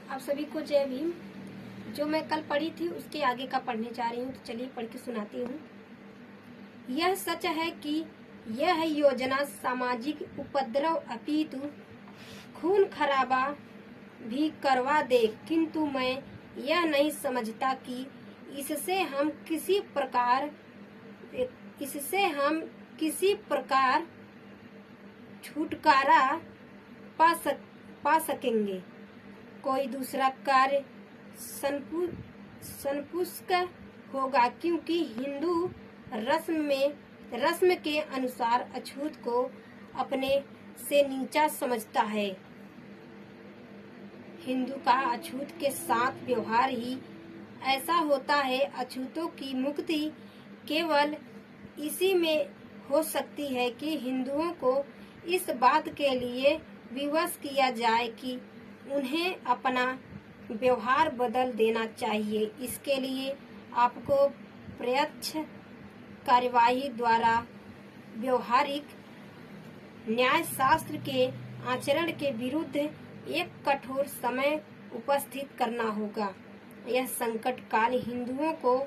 आप सभी को जय भीम। जो मैं कल पढ़ी थी उसके आगे का पढ़ने जा रही हूँ, तो चलिए पढ़ के सुनाती हूँ। यह सच है कि यह योजना सामाजिक उपद्रव अपितु खून खराबा भी करवा दे, किंतु मैं यह नहीं समझता कि इससे हम किसी प्रकार छुटकारा पा सकेंगे। कोई दूसरा कार्य संपुष्क होगा, क्योंकि हिंदू रस्म के अनुसार अछूत को अपने से नीचा समझता है। हिंदू का अछूत के साथ व्यवहार ही ऐसा होता है। अछूतों की मुक्ति केवल इसी में हो सकती है कि हिंदुओं को इस बात के लिए विवश किया जाए कि उन्हें अपना व्यवहार बदल देना चाहिए। इसके लिए आपको प्रत्यक्ष कार्यवाही द्वारा व्यवहारिक न्याय शास्त्र के आचरण के विरुद्ध एक कठोर समय उपस्थित करना होगा। यह संकट काल हिंदुओं को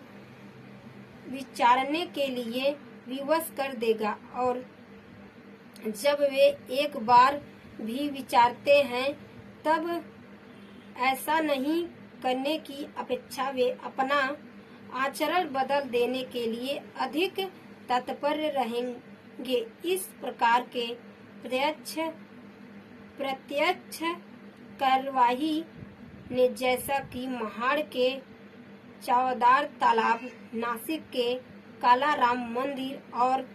विचारने के लिए विवश कर देगा, और जब वे एक बार भी विचारते हैं तब ऐसा नहीं करने की अपेक्षा वे अपना आचरण बदल देने के लिए अधिक तत्पर रहेंगे। इस प्रकार के प्रत्यक्ष कार्यवाही ने, जैसा कि महाड़ के चौदार तालाब, नासिक के कालाराम मंदिर और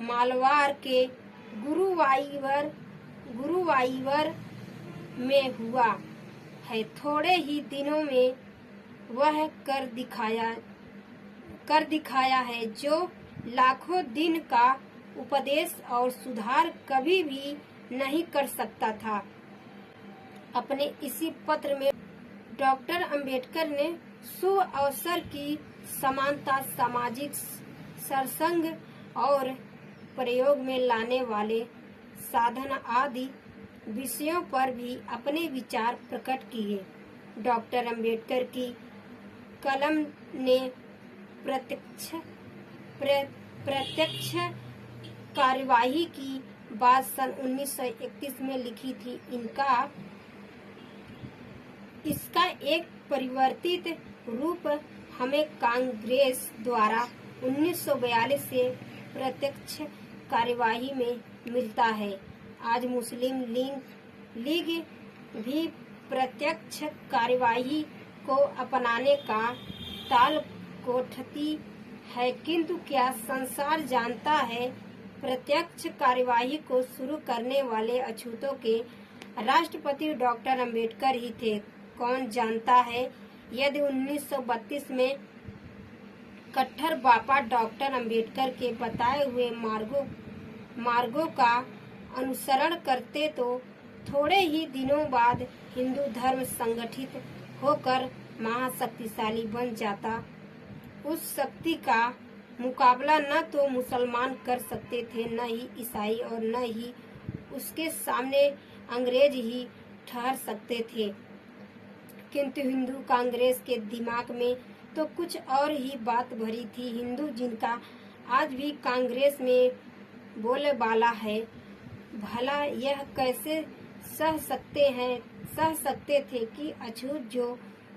मालवार के गुरुवायूर में हुआ है, थोड़े ही दिनों में वह कर दिखाया है जो लाखों दिन का उपदेश और सुधार कभी भी नहीं कर सकता था। अपने इसी पत्र में डॉक्टर अंबेडकर ने शुभ अवसर की समानता, सामाजिक सरसंघ और प्रयोग में लाने वाले साधन आदि विषयों पर भी अपने विचार प्रकट किए। डॉक्टर अंबेडकर की कलम ने प्रत्यक्ष कार्यवाही की बात सन 1931 में लिखी थी। इसका एक परिवर्तित रूप हमें कांग्रेस द्वारा 1942 से प्रत्यक्ष कार्यवाही में मिलता है। आज मुस्लिम लीग भी प्रत्यक्ष कार्यवाही को अपनाने का ताल कोठती है, किंतु क्या संसार जानता है प्रत्यक्ष कार्यवाही को शुरू करने वाले अछूतों के राष्ट्रपति डॉक्टर अंबेडकर ही थे। कौन जानता है यदि 1932 में कट्टर बापा डॉक्टर अंबेडकर के बताए हुए मार्गों का अनुसरण करते तो थोड़े ही दिनों बाद हिंदू धर्म संगठित होकर महाशक्तिशाली बन जाता। उस शक्ति का मुकाबला न तो मुसलमान कर सकते थे, न ही ईसाई, और न ही उसके सामने अंग्रेज ही ठहर सकते थे। किंतु हिंदू कांग्रेस के दिमाग में तो कुछ और ही बात भरी थी। हिंदू जिनका आज भी कांग्रेस में बोलबाला है, भला यह कैसे सह सकते थे कि अछूत जो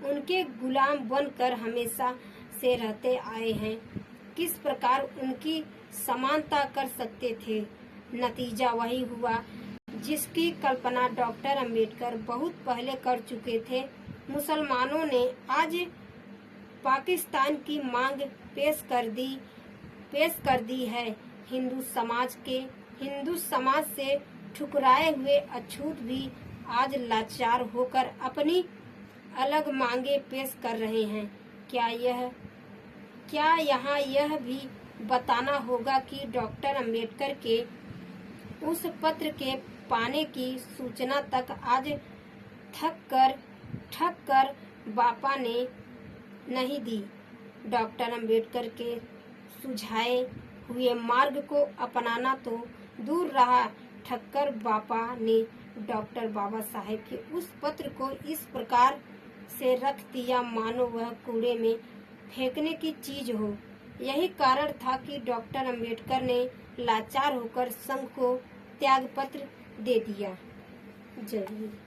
उनके गुलाम बनकर हमेशा से रहते आए हैं, किस प्रकार उनकी समानता कर सकते थे। नतीजा वही हुआ जिसकी कल्पना डॉक्टर अंबेडकर बहुत पहले कर चुके थे। मुसलमानों ने आज पाकिस्तान की मांग पेश कर दी है। हिंदू समाज से ठुकराए हुए अछूत भी आज लाचार होकर अपनी अलग मांगे पेश कर रहे हैं। क्या यहाँ यह भी बताना होगा कि डॉक्टर अंबेडकर के उस पत्र के पाने की सूचना तक आज ठग कर बापा ने नहीं दी। डॉक्टर अंबेडकर के सुझाए हुए मार्ग को अपनाना तो दूर रहा, ठक्कर बापा ने डॉक्टर बाबा साहेब के उस पत्र को इस प्रकार से रख दिया मानो वह कूड़े में फेंकने की चीज हो। यही कारण था कि डॉक्टर अंबेडकर ने लाचार होकर संघ को त्याग पत्र दे दिया। जय हिंद।